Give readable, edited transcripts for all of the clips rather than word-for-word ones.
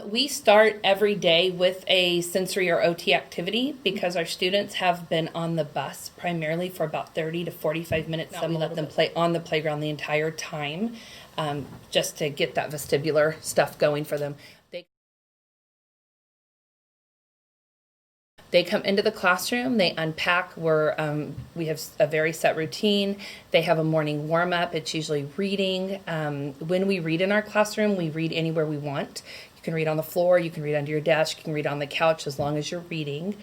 We start every day with a sensory or OT activity because our students have been on the bus primarily for about 30 to 45 minutes. Some we let them play on the playground the entire time just to get that vestibular stuff going for them. They come into the classroom, they unpack, we have a very set routine. They have a morning warm-up. It's usually reading. When we read in our classroom, we read anywhere we want. You can read on the floor, you can read under your desk, you can read on the couch as long as you're reading.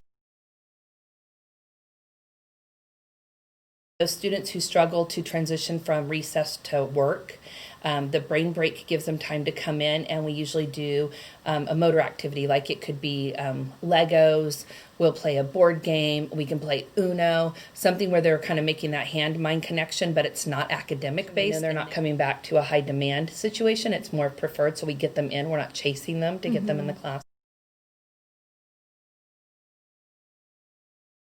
Those students who struggle to transition from recess to work, the brain break gives them time to come in, and we usually do a motor activity, like it could be Legos. We'll play a board game. We can play Uno, something where they're kind of making that hand-mind connection, but it's not academic-based. They're not coming back to a high-demand situation. It's more preferred, so we get them in. We're not chasing them to get them in the class.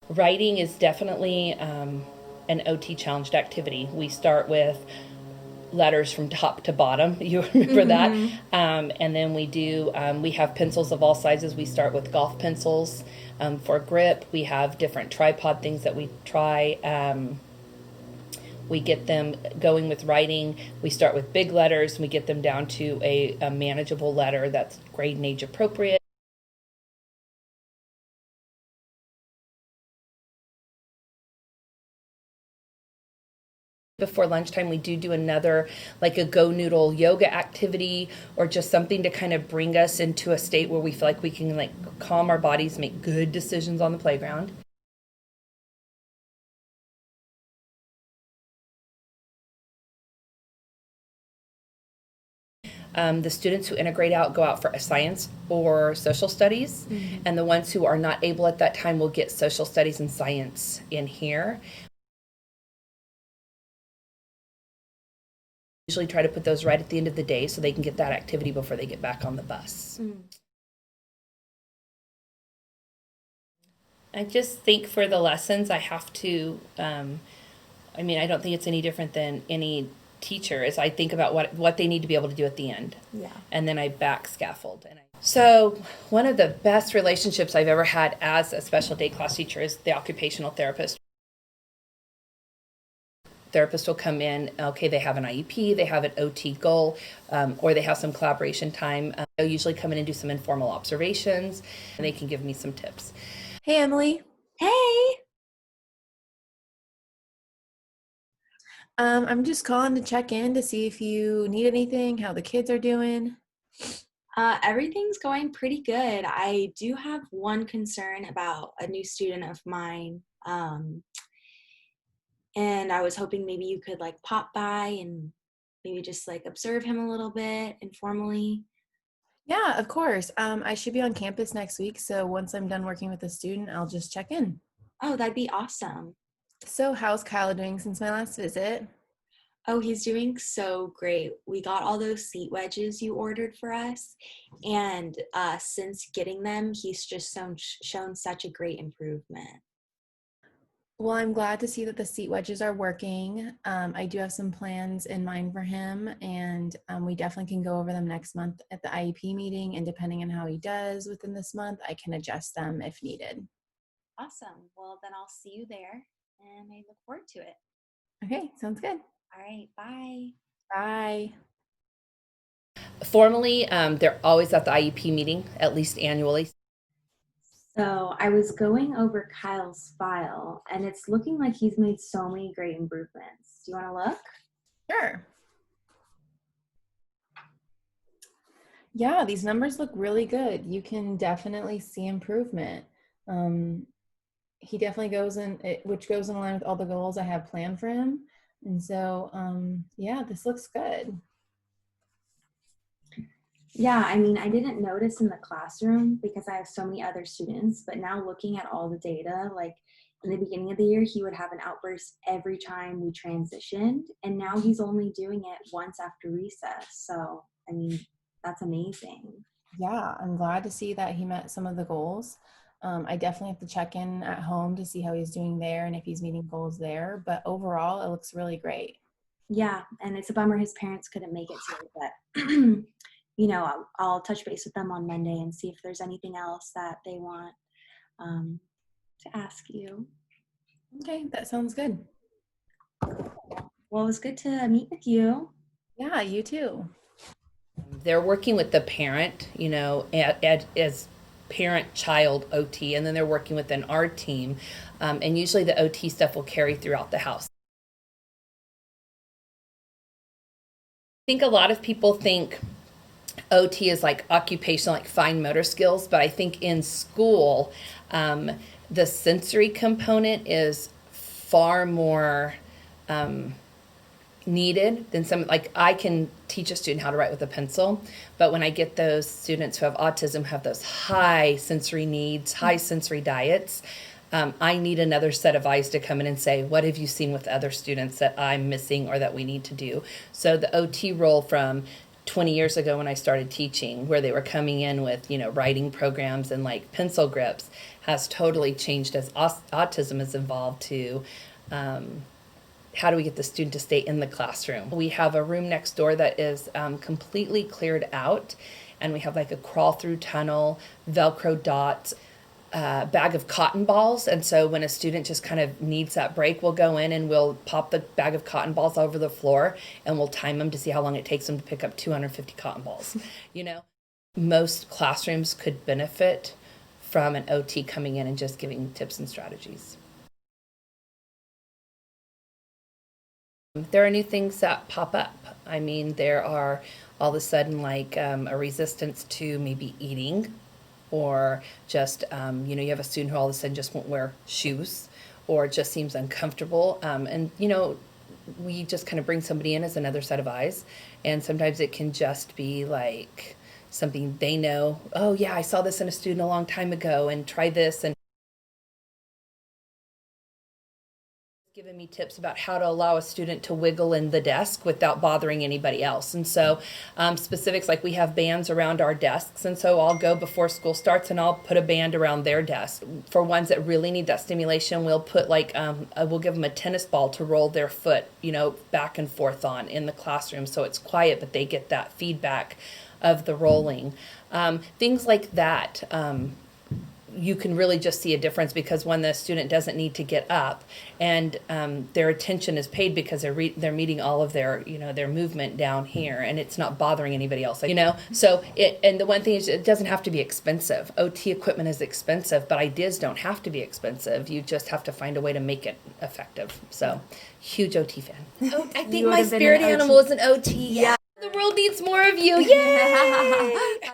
Writing is definitely an OT challenged activity. We start with letters from top to bottom. You remember that? And then we have pencils of all sizes. We start with golf pencils for grip. We have different tripod things that we try. We get them going with writing. We start with big letters, and we get them down to a manageable letter that's grade and age appropriate. Before lunchtime, we do another, like a Go Noodle yoga activity, or just something to kind of bring us into a state where we feel like we can like calm our bodies, make good decisions on the playground. The students who integrate out go out for a science or social studies, and the ones who are not able at that time will get social studies and science in here. Usually try to put those right at the end of the day so they can get that activity before they get back on the bus. I just think for the lessons I have to, I don't think it's any different than any teacher. Is I think about what they need to be able to do at the end. Yeah. And then I back scaffold. So one of the best relationships I've ever had as a special day class teacher is the occupational therapist. Therapist will come in, okay, they have an IEP, they have an OT goal, or they have some collaboration time. They'll usually come in and do some informal observations, and they can give me some tips. Hey, Emily. Hey. I'm just calling to check in to see if you need anything, how the kids are doing. Everything's going pretty good. I do have one concern about a new student of mine. And I was hoping maybe you could like pop by and maybe just like observe him a little bit informally. Yeah, of course. I should be on campus next week, so once I'm done working with a student, I'll just check in. Oh, that'd be awesome. So how's Kyle doing since my last visit? Oh, he's doing so great. We got all those seat wedges you ordered for us, and since getting them, he's just shown such a great improvement. Well, I'm glad to see that the seat wedges are working. I do have some plans in mind for him, and we definitely can go over them next month at the IEP meeting, and depending on how he does within this month, I can adjust them if needed. Awesome. Well, then I'll see you there, and I look forward to it. Okay, sounds good. All right, bye. Bye. Formally, they're always at the IEP meeting, at least annually. So I was going over Kyle's file, and it's looking like he's made so many great improvements. Do you want to look? Sure. Yeah, these numbers look really good. You can definitely see improvement. He definitely which goes in line with all the goals I have planned for him. And so, yeah, this looks good. Yeah, I mean, I didn't notice in the classroom because I have so many other students, but now looking at all the data, like in the beginning of the year, he would have an outburst every time we transitioned, and now he's only doing it once after recess. So, I mean, that's amazing. Yeah, I'm glad to see that he met some of the goals. I definitely have to check in at home to see how he's doing there and if he's meeting goals there, but overall, it looks really great. Yeah, and it's a bummer his parents couldn't make it today, but I'll touch base with them on Monday and see if there's anything else that they want to ask you. Okay, that sounds good. Well, it was good to meet with you. Yeah, you too. They're working with the parent, as parent-child OT, and then they're working within our team. And usually the OT stuff will carry throughout the house. I think a lot of people think OT is like occupational, like fine motor skills, but I think in school, the sensory component is far more needed than some. Like, I can teach a student how to write with a pencil, but when I get those students who have autism, have those high sensory needs, high sensory diets, I need another set of eyes to come in and say, what have you seen with other students that I'm missing or that we need to do? So the OT role from 20 years ago when I started teaching, where they were coming in with, writing programs and like pencil grips, has totally changed as autism has evolved to how do we get the student to stay in the classroom. We have a room next door that is completely cleared out, and we have like a crawl through tunnel, Velcro dots, bag of cotton balls. And so when a student just kind of needs that break, we'll go in and we'll pop the bag of cotton balls over the floor, and we'll time them to see how long it takes them to pick up 250 cotton balls. Most classrooms could benefit from an OT coming in and just giving tips and strategies. There are new things that pop up. I mean, there are all of a sudden like a resistance to maybe eating, or just, you have a student who all of a sudden just won't wear shoes or just seems uncomfortable. And we just kind of bring somebody in as another set of eyes. And sometimes it can just be like something they know, oh yeah, I saw this in a student a long time ago, and try this. And given me tips about how to allow a student to wiggle in the desk without bothering anybody else. And so specifics, like we have bands around our desks, and so I'll go before school starts and I'll put a band around their desk. For ones that really need that stimulation, we'll put we'll give them a tennis ball to roll their foot, back and forth on in the classroom, so it's quiet, but they get that feedback of the rolling. Things like that. You can really just see a difference, because when the student doesn't need to get up and their attention is paid because they're meeting all of their their movement down here, and it's not bothering anybody else. So and the one thing is, it doesn't have to be expensive. OT equipment is expensive, but ideas don't have to be expensive. You just have to find a way to make it effective. So, huge OT fan. I think my spirit animal is an OT. Yeah. The world needs more of you. Yay!